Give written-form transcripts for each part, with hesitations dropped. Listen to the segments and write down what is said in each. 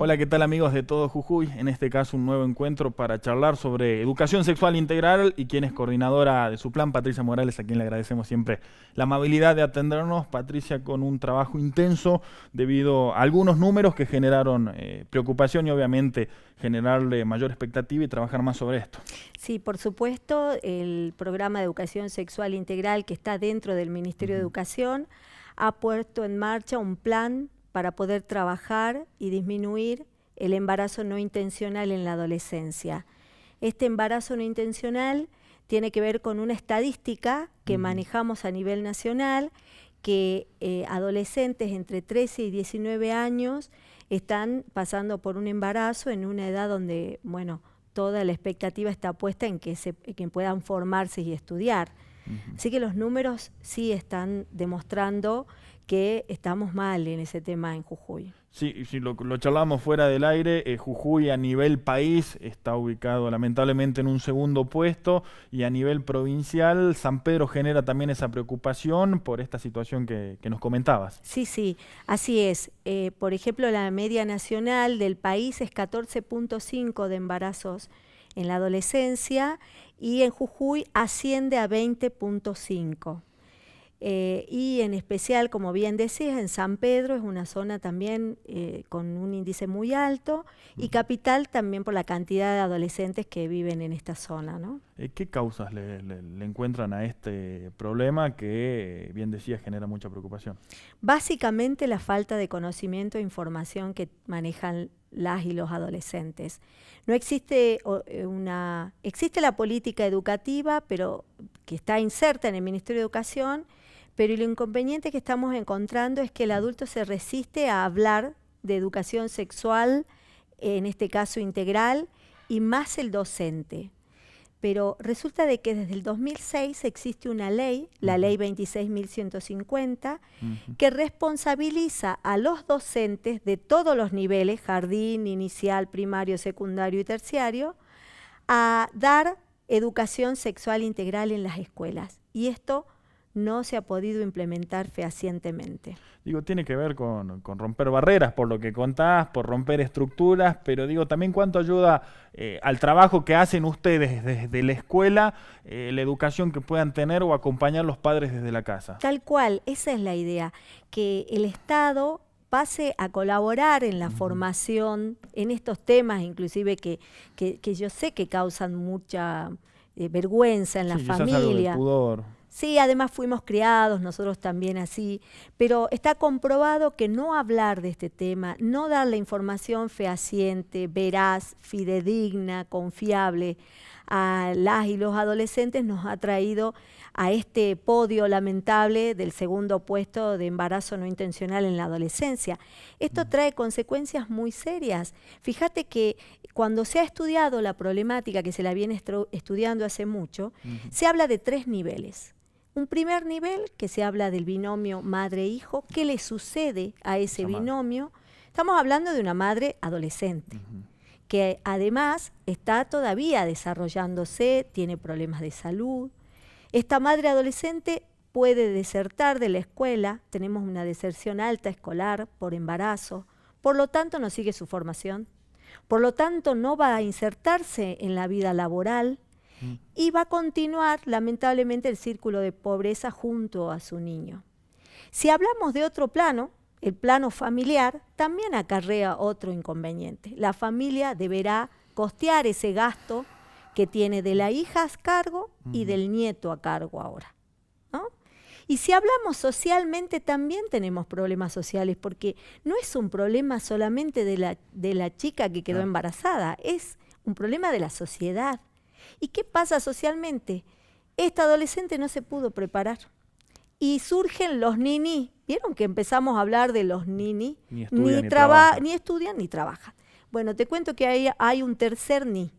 Hola, ¿qué tal amigos de todo Jujuy? En este caso un nuevo encuentro para charlar sobre educación sexual integral y quien es coordinadora de su plan, Patricia Morales, a quien le agradecemos siempre la amabilidad de atendernos. Patricia, con un trabajo intenso debido a algunos números que generaron preocupación y obviamente generarle mayor expectativa y trabajar más sobre esto. Sí, por supuesto, el programa de educación sexual integral que está dentro del Ministerio de Educación ha puesto en marcha un plan para poder trabajar y disminuir el embarazo no intencional en la adolescencia. Este embarazo no intencional tiene que ver con una estadística que manejamos a nivel nacional, que adolescentes entre 13 y 19 años están pasando por un embarazo en una edad donde, bueno, toda la expectativa está puesta en que puedan formarse y estudiar. Así que los números sí están demostrando que estamos mal en ese tema en Jujuy. Sí, sí, lo charlamos fuera del aire. Jujuy a nivel país está ubicado lamentablemente en un segundo puesto, y a nivel provincial San Pedro genera también esa preocupación por esta situación que nos comentabas. Sí, sí, así es. Por ejemplo, la media nacional del país es 14.5 de embarazos en la adolescencia y en Jujuy asciende a 20.5. Y en especial, como bien decías, en San Pedro es una zona también con un índice muy alto, y Capital también por la cantidad de adolescentes que viven en esta zona, ¿no? ¿Qué causas le encuentran a este problema que, bien decías, genera mucha preocupación? Básicamente la falta de conocimiento e información que manejan las y los adolescentes. No existe existe la política educativa, pero que está inserta en el Ministerio de Educación, pero el inconveniente que estamos encontrando es que el adulto se resiste a hablar de educación sexual, en este caso integral, y más el docente. Pero resulta de que desde el 2006 existe una ley, la ley 26.150, que responsabiliza a los docentes de todos los niveles, jardín, inicial, primario, secundario y terciario, a dar educación sexual integral en las escuelas. Y esto no se ha podido implementar fehacientemente. Digo, tiene que ver con romper barreras, por lo que contás, por romper estructuras, pero digo, también cuánto ayuda al trabajo que hacen ustedes desde la escuela, la educación que puedan tener o acompañar los padres desde la casa. Tal cual, esa es la idea, que el Estado pase a colaborar en la formación, en estos temas, inclusive que yo sé que causan mucha vergüenza en la familia. Algo de pudor. Sí, además fuimos criados, nosotros también así, pero está comprobado que no hablar de este tema, no dar la información fehaciente, veraz, fidedigna, confiable a las y los adolescentes nos ha traído a este podio lamentable del segundo puesto de embarazo no intencional en la adolescencia. Esto trae consecuencias muy serias. Fíjate que cuando se ha estudiado la problemática, que se la viene estudiando hace mucho, se habla de 3 niveles. Un primer nivel, que se habla del binomio madre-hijo, ¿qué le sucede a ese binomio? Estamos hablando de una madre adolescente, que además está todavía desarrollándose, tiene problemas de salud. Esta madre adolescente puede desertar de la escuela, tenemos una deserción alta escolar por embarazo, por lo tanto no sigue su formación, por lo tanto no va a insertarse en la vida laboral, y va a continuar, lamentablemente, el círculo de pobreza junto a su niño. Si hablamos de otro plano, el plano familiar, también acarrea otro inconveniente. La familia deberá costear ese gasto que tiene de la hija a cargo y del nieto a cargo ahora, ¿no? Y si hablamos socialmente, también tenemos problemas sociales, porque no es un problema solamente de la chica que quedó embarazada, es un problema de la sociedad. ¿Y qué pasa socialmente? Esta adolescente no se pudo preparar y surgen los ninis. ¿Vieron que empezamos a hablar de los ninis? Ni estudian ni trabajan. Bueno, te cuento que hay un tercer ni.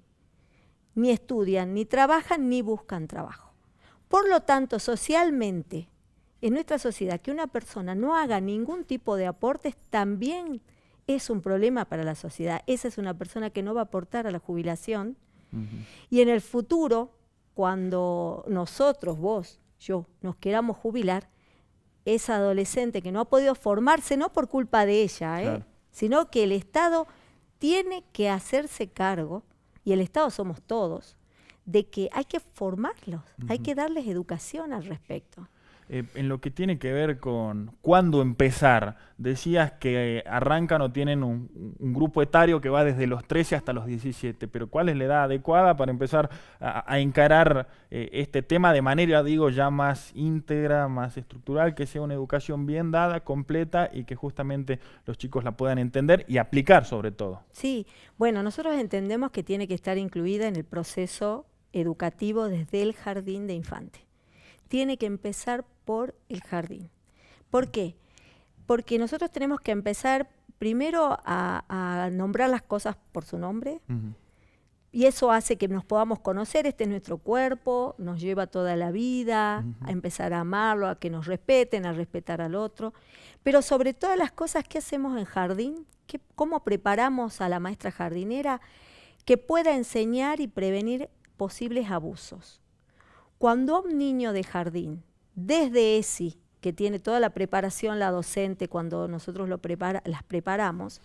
Ni estudian, ni trabajan, ni buscan trabajo. Por lo tanto, socialmente, en nuestra sociedad, que una persona no haga ningún tipo de aportes también es un problema para la sociedad. Esa es una persona que no va a aportar a la jubilación. Y en el futuro, cuando nosotros, vos, yo, nos queramos jubilar, esa adolescente que no ha podido formarse, no por culpa de ella, sino que el Estado tiene que hacerse cargo, y el Estado somos todos, de que hay que formarlos, hay que darles educación al respecto. En lo que tiene que ver con cuándo empezar, decías que arrancan o tienen un grupo etario que va desde los 13 hasta los 17, pero ¿cuál es la edad adecuada para empezar a encarar este tema de manera, digo, ya más íntegra, más estructural, que sea una educación bien dada, completa y que justamente los chicos la puedan entender y aplicar sobre todo? Sí, bueno, nosotros entendemos que tiene que estar incluida en el proceso educativo desde el jardín de infantes. Tiene que empezar por el jardín. ¿Por qué? Porque nosotros tenemos que empezar primero a nombrar las cosas por su nombre, y eso hace que nos podamos conocer. Este es nuestro cuerpo, nos lleva toda la vida a empezar a amarlo, a que nos respeten, a respetar al otro. Pero sobre todas las cosas que hacemos en jardín, ¿cómo preparamos a la maestra jardinera que pueda enseñar y prevenir posibles abusos? Cuando un niño de jardín, desde ESI, que tiene toda la preparación la docente, cuando nosotros las preparamos,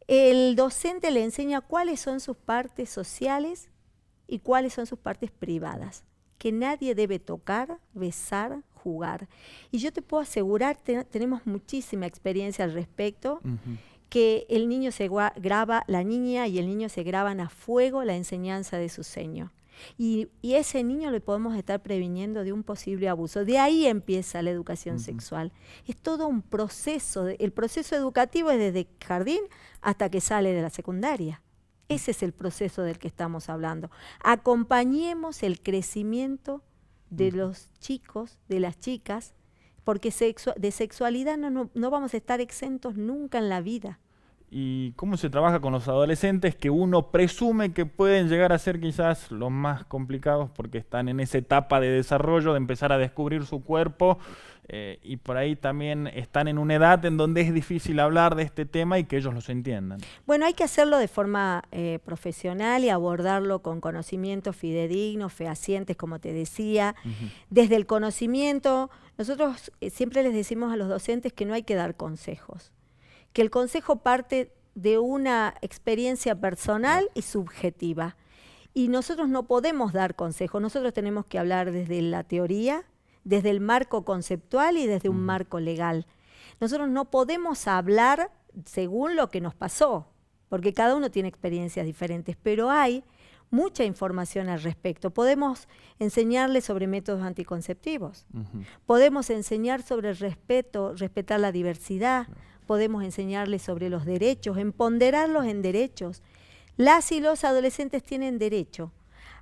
el docente le enseña cuáles son sus partes sociales y cuáles son sus partes privadas, que nadie debe tocar, besar, jugar. Y yo te puedo asegurar, tenemos muchísima experiencia al respecto, que el niño se graba, la niña y el niño se graban a fuego la enseñanza de su seño. Y ese niño le podemos estar previniendo de un posible abuso. De ahí empieza la educación sexual. Es todo un proceso. El proceso educativo es desde jardín hasta que sale de la secundaria. Ese es el proceso del que estamos hablando. Acompañemos el crecimiento de los chicos, de las chicas, porque de sexualidad no vamos a estar exentos nunca en la vida. ¿Y cómo se trabaja con los adolescentes que uno presume que pueden llegar a ser quizás los más complicados porque están en esa etapa de desarrollo, de empezar a descubrir su cuerpo, y por ahí también están en una edad en donde es difícil hablar de este tema y que ellos los entiendan? Bueno, hay que hacerlo de forma profesional y abordarlo con conocimientos fidedignos, fehacientes, como te decía. Desde el conocimiento, nosotros siempre les decimos a los docentes que no hay que dar consejos, que el consejo parte de una experiencia personal y subjetiva. Y nosotros no podemos dar consejos, nosotros tenemos que hablar desde la teoría, desde el marco conceptual y desde un marco legal. Nosotros no podemos hablar según lo que nos pasó, porque cada uno tiene experiencias diferentes, pero hay mucha información al respecto. Podemos enseñarles sobre métodos anticonceptivos, podemos enseñar sobre el respeto, respetar la diversidad, podemos enseñarles sobre los derechos, empoderarlos en derechos. Las y los adolescentes tienen derecho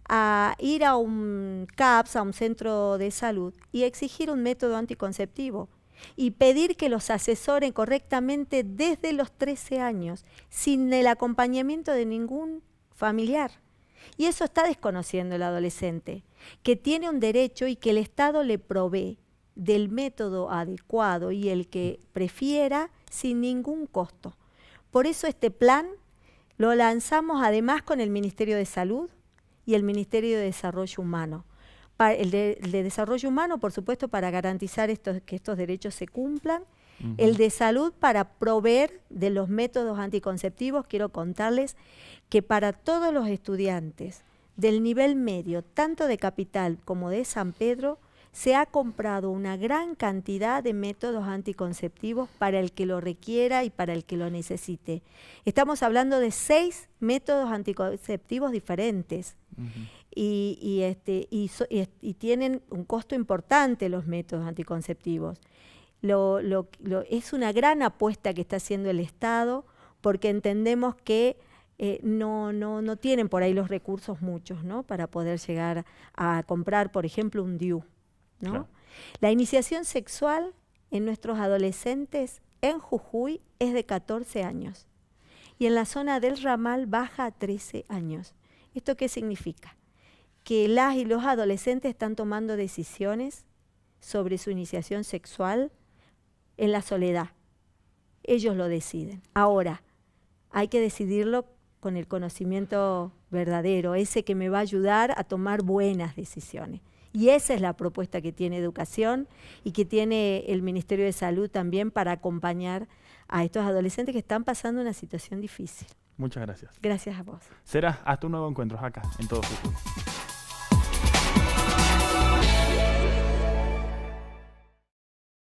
a ir a un CAPS, a un centro de salud, y exigir un método anticonceptivo y pedir que los asesoren correctamente desde los 13 años, sin el acompañamiento de ningún familiar. Y eso está desconociendo el adolescente, que tiene un derecho y que el Estado le provee del método adecuado y el que prefiera sin ningún costo. Por eso este plan lo lanzamos además con el Ministerio de Salud y el Ministerio de Desarrollo Humano. El de Desarrollo Humano, por supuesto, para garantizar que estos derechos se cumplan. El de Salud para proveer de los métodos anticonceptivos. Quiero contarles que para todos los estudiantes del nivel medio, tanto de Capital como de San Pedro, se ha comprado una gran cantidad de métodos anticonceptivos para el que lo requiera y para el que lo necesite. Estamos hablando de 6 métodos anticonceptivos diferentes. Y tienen un costo importante los métodos anticonceptivos. Es una gran apuesta que está haciendo el Estado, porque entendemos que no tienen por ahí los recursos muchos, ¿no?, para poder llegar a comprar, por ejemplo, un DIU, ¿no? Claro. La iniciación sexual en nuestros adolescentes en Jujuy es de 14 años y en la zona del Ramal baja a 13 años. ¿Esto qué significa? Que las y los adolescentes están tomando decisiones sobre su iniciación sexual en la soledad. Ellos lo deciden. Ahora, hay que decidirlo con el conocimiento verdadero, ese que me va a ayudar a tomar buenas decisiones. Y esa es la propuesta que tiene Educación y que tiene el Ministerio de Salud también para acompañar a estos adolescentes que están pasando una situación difícil. Muchas gracias. Gracias a vos. Será hasta un nuevo encuentro acá en Todo Jujuy.